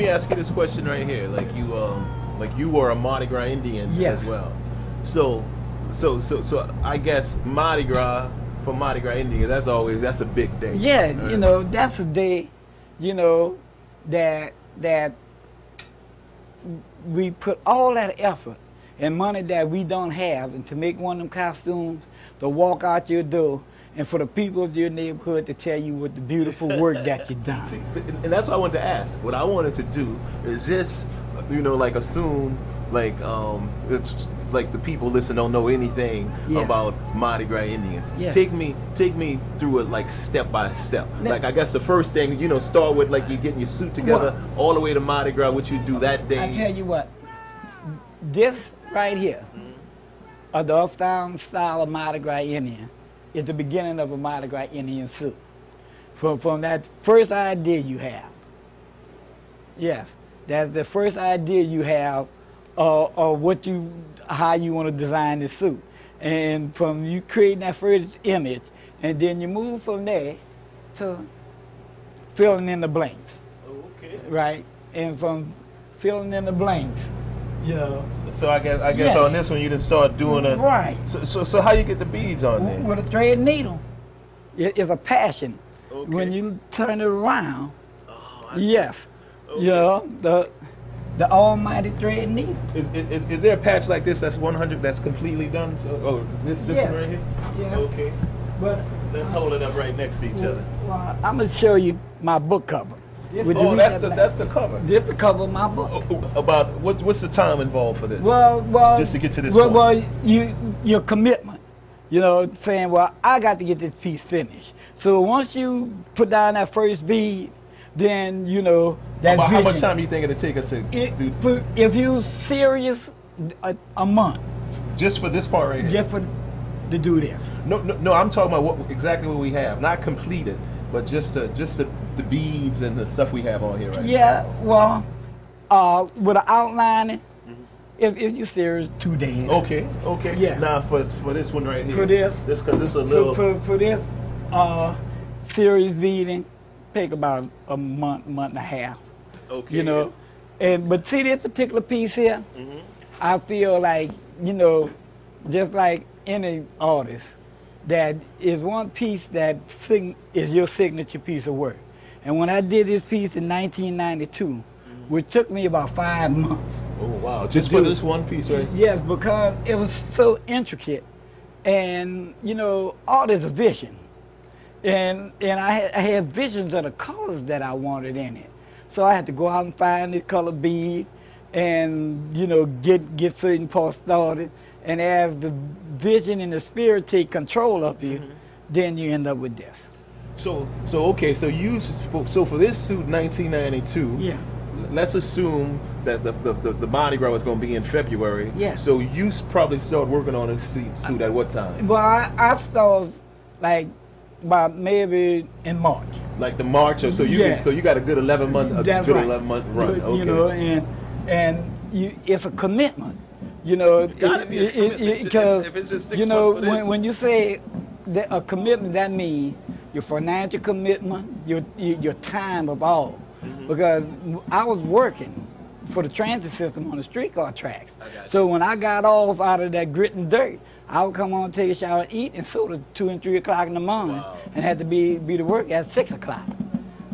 me ask you this question right here. Like you were a Mardi Gras Indian Yes. as well. So I guess Mardi Gras for Mardi Gras Indian, that's a big day. Yeah, Right? you know, that's a day, you know, that we put all that effort and money that we don't have and to make one of them costumes, to walk out your door and for the people of your neighborhood to tell you what the beautiful work that you've done. See, and that's what I wanted to ask. What I wanted to do is just, you know, like assume like it's like the people listen don't know anything about Mardi Gras Indians. Yeah. Take me through it like step by step. Now, like I guess the first thing, you know, start with like you getting your suit together all the way to Mardi Gras, what you do that day. I tell you what, this right here, the uptown style of Mardi Gras Indian, is the beginning of a Mardi Gras Indian suit. From that first idea you have. Yes, that's the first idea you have of how you want to design the suit. And from you creating that first image, and then you move from there to filling in the blanks. Oh, okay. Right? And from filling in the blanks, you know. So I guess on this one you didn't start doing a right. So how you get the beads on there? With a thread needle. It's a passion. Okay. When you turn it around, Oh, yes, okay. you know, the almighty thread needle. Is there a patch like this that's 100 that's completely done? So, this Yes. one right here? Yes. Okay. But Let's hold it up right next to each other. well, I'm gonna show you my book cover. Would you Oh, read that's that back? that's the cover. This is the cover of my book. About what's the time involved for this? Well, just to get to this well, point. well, your commitment. You know, saying, well, I got to get this piece finished. So once you put down that first bead, then you know that About how vision. much time do you think it'll take us to do If you serious, a month just for this part right here? just to do this. No. I'm talking about exactly what we have, not completed, but just the beads and the stuff we have on here right Yeah, well, with an outlining, if you're serious, 2 days. now. Okay. Yeah. Now for this one right here. For this? Because this is a little. For this serious beading, take about a month and a half. Okay. You know, but see this particular piece here, I feel like, you know, just like any artist, that is one piece that is your signature piece of work. And when I did this piece in 1992, which took me about 5 months. Oh wow! Just for this one piece, right? Yes, because it was so intricate, and you know, art is a vision, and I had visions of the colors that I wanted in it. So I had to go out and find the color bead, and you know, get certain parts started. And as the vision and the spirit take control of you, then you end up with this. So for this suit, 1992. Yeah. Let's assume that the Mardi Gras was going to be in February. Yeah. So you probably started working on a suit at what time? Well, I started like about maybe in March. Like the March, or so you got a good 11 month, That's right. 11-month run. You Okay. know, and it's a commitment. You know, gotta be a commitment. because If it's just 6 you know months for this. when you say that a commitment, that means your financial commitment, your time of all. Because I was working for the transit system on the streetcar tracks. So when I got off out of that grit and dirt, I would come on, take a shower, eat, and sort of 2 and 3 o'clock in the morning, and had to be to work at 6 o'clock.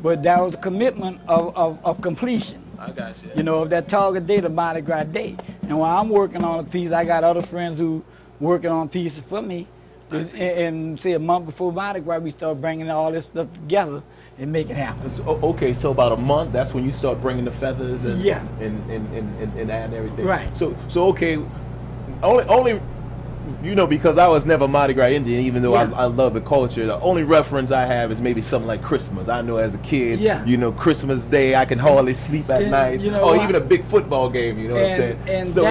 But that was a commitment of completion. I got you. You know, of that target date, the Mardi Gras day. And while I'm working on a piece, I got other friends who working on pieces for me. And say a month before Mardi Gras, we start bringing all this stuff together and make it happen. So, okay, so about a month, that's when you start bringing the feathers and Yeah. and adding everything. Right. So okay, only you know, because I was never Mardi Gras Indian, even though I love the culture. The only reference I have is maybe something like Christmas. I know as a kid, you know, Christmas Day, I can hardly sleep at night, you know, or even a big football game. You know what I'm saying? And so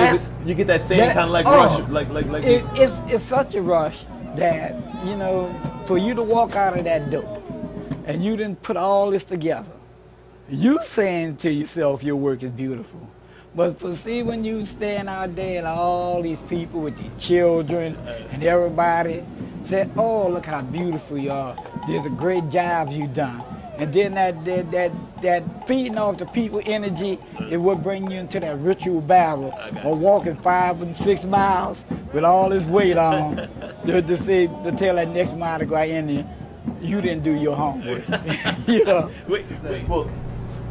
you get that same kind of like rush, like it's such a rush that, you know, for you to walk out of that door and you didn't put all this together, you saying to yourself your work is beautiful. But for see, when you stand out there and all these people with their children and everybody say, oh, look how beautiful you are. There's a great job you done. And then that feeding off the people energy is what bring you into that ritual battle of walking 5 and 6 miles with all this weight on to tell that next Mardi Gras Indian, you didn't do your homework. You know? Well,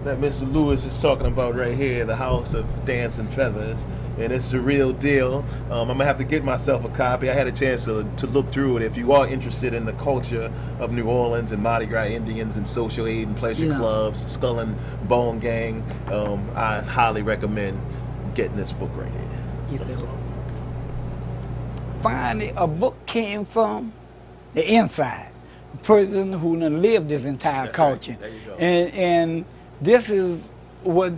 that Mr. Lewis is talking about right here, the House of Dancing Feathers, and it's the real deal. I'm gonna have to get myself a copy. I had a chance to look through it. If you are interested in the culture of New Orleans and Mardi Gras Indians and social aid and pleasure clubs, Skull and Bone Gang, I highly recommend getting this book right here. Finally, a book came from the inside, a person who done lived this entire culture. There you go. And this is what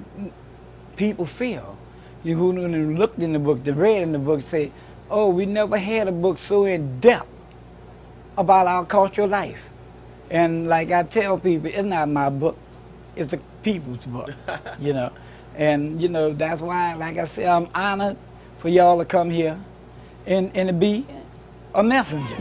people feel. You who looked in the book, they read in the book, say, oh, we never had a book so in depth about our cultural life. And like I tell people, it's not my book, it's the people's book, you know. And, you know, that's why, like I said, I'm honored for y'all to come here and to be a messenger.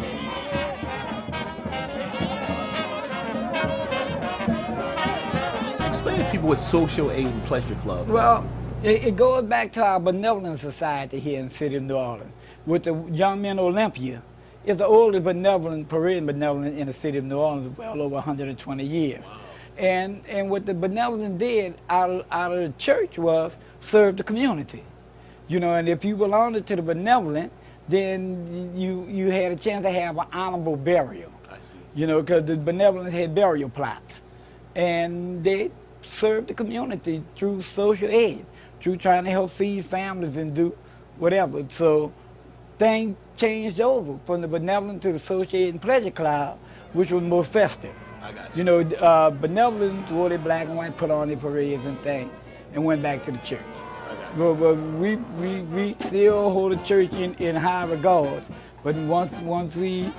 Explain to people what social aid and pleasure clubs are. Well, it goes back to our benevolent society here in the city of New Orleans. With the Young Men Olympia, it's the oldest benevolent parade benevolent in the city of New Orleans, well over 120 years. Wow. And what the benevolent did out of the church was serve the community. You know, and if you belonged to the benevolent, then you had a chance to have an honorable burial. I see. You know, because the benevolent had burial plots. And they served the community through social aid, through trying to help feed families and do whatever. So things changed over from the benevolent to the social aid and pleasure club, which was more festive. I got you. You know, benevolent wore their black and white, put on their parades and things, and went back to the church. But we still hold the church in high regard. But once we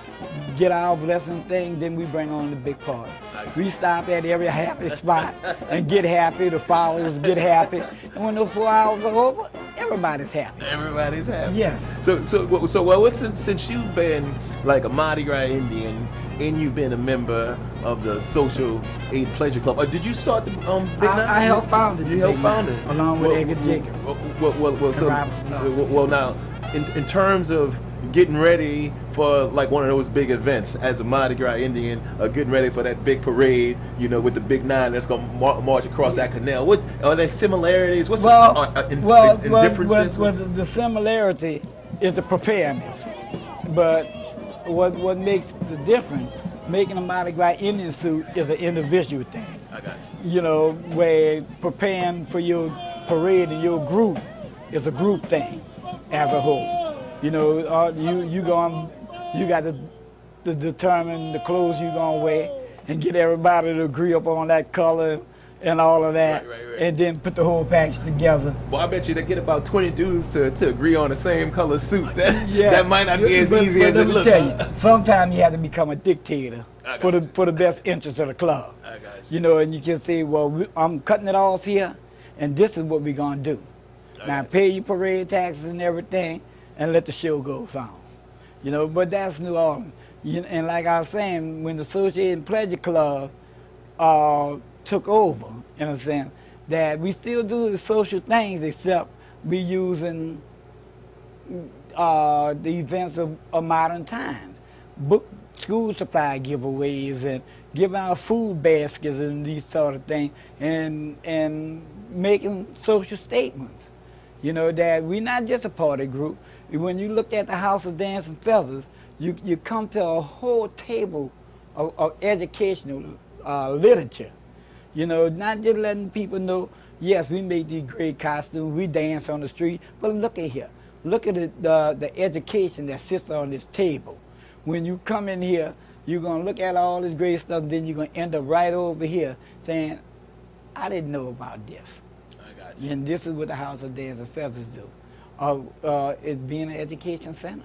get our blessing thing, then we bring on the big party. We stop at every happy spot and get happy. The followers get happy. And when those 4 hours are over, everybody's happy. Everybody's happy. Yes. So well, since you've been like a Mardi Gras Indian and you've been a member of the Social Aid Pleasure Club, did you start the Big Nine? I helped found it. You helped found it along with Edgar Jacobs. Well, now, in terms of getting ready for like one of those big events as a Mardi Gras Indian, getting ready for that big parade, you know, with the Big Nine that's going to march across that canal. What are there similarities? What's differences? Well, the similarity is the preparedness, but what makes the difference, making a Mardi Gras Indian suit is an individual thing. I got you. You know, where preparing for your parade and your group is a group thing as a whole. You know, you got to determine the clothes you're gonna wear and get everybody to agree upon that color and all of that, right. And then put the whole package together. Well, I bet you they get about 20 dudes to agree on the same color suit. That might not be as easy as it looks. Let me tell you, sometimes you have to become a dictator for the best interest of the club. I got you know, and you can say, well, I'm cutting it off here, and this is what we're gonna do. Now pay your parade taxes and everything, and let the show go on. You know, but that's New Orleans. And like I was saying, when the Social Aid and Pleasure Club took over, in a sense, that we still do the social things, except we using the events of modern times. School supply giveaways and giving out food baskets and these sort of things, and making social statements. You know, that we're not just a party group. When you look at the House of Dancing Feathers, you come to a whole table of educational literature. You know, not just letting people know, yes, we make these great costumes, we dance on the street, but look at here. Look at the education that sits on this table. When you come in here, you're going to look at all this great stuff, then you're going to end up right over here saying, I didn't know about this. And this is what the House of Dancing Feathers do. It being an education center.